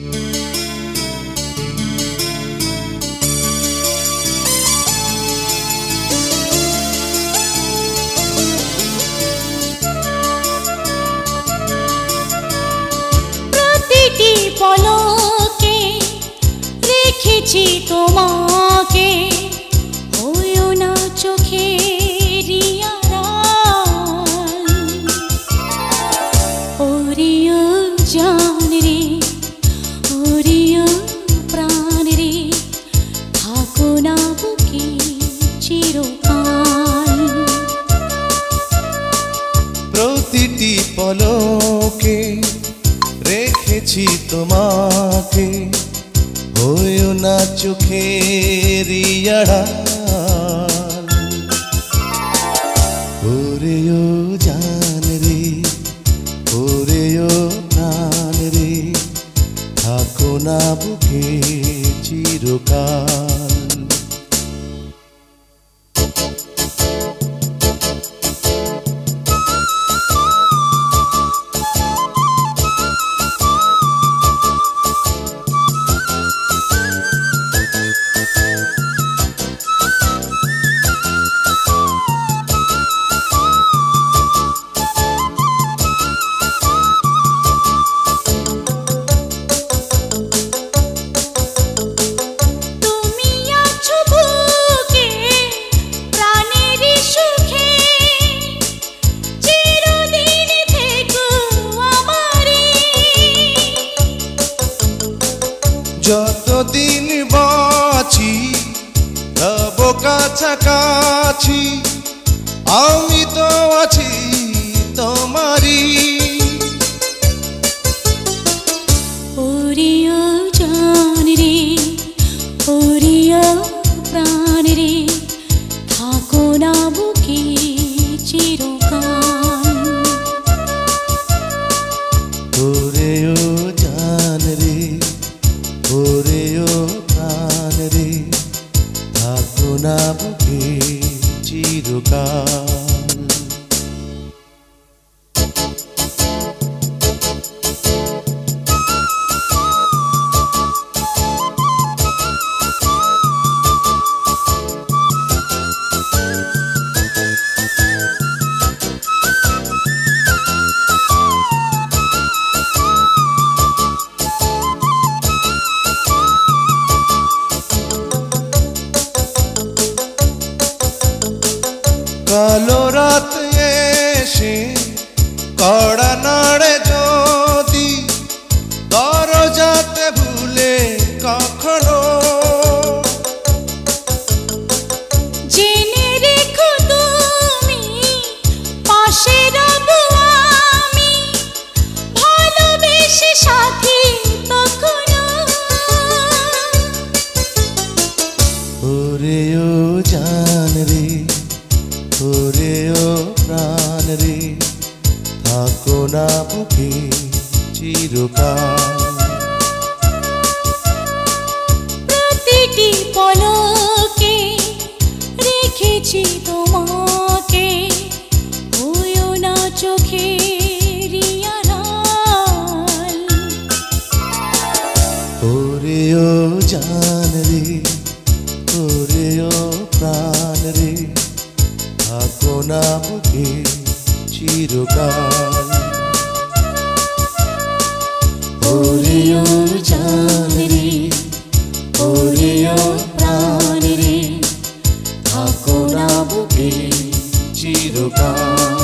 প্রতিটি পলকে রেখেছি তোমাকে, হইও না চোখেরই আড়াল। ওরিও জান রে, ওরিও প্রাণ রে, থাকো না বুকে চিরকাল। প্রতিটি পলকে রেখেছি তোমাকে, হইও না চোখেরই আড়াল। ওরেও জান রে, ওরেও প্রাণ রে, থাকো না বুকে চিরকাল। যতদিন বাঁচি তব কাছাকাছি, আমি তো আছি তোমারই। ওরিও জান রে, ওরিও প্রাণ রে, থাকো না বুকে চিরকাল। ওরেও জান রে, ওরেও প্রাণ রে, থাকো না বুকে চিরকাল। কালো রাত এসে কড়া নাড়ে যদি, দরজাতে ভুলে কখনো, জেনে রেখো তুমি পাশে রব আমি, ভালোবেসে সাথী তখনো। ওরেও জান রে, ওরেও প্রাণ রে, থাকো না বুকে চিরকাল। প্রতিটি পলকে রেখেছি তোমাকে, হইও না চোখেরই আড়াল। ওরেও জান রে, ওরেও প্রাণ রে, থাকো না বুকে চিরকাল। ওরেও জান রে, ওরেও প্রাণ রে, থাকো না বুকে চিরকাল।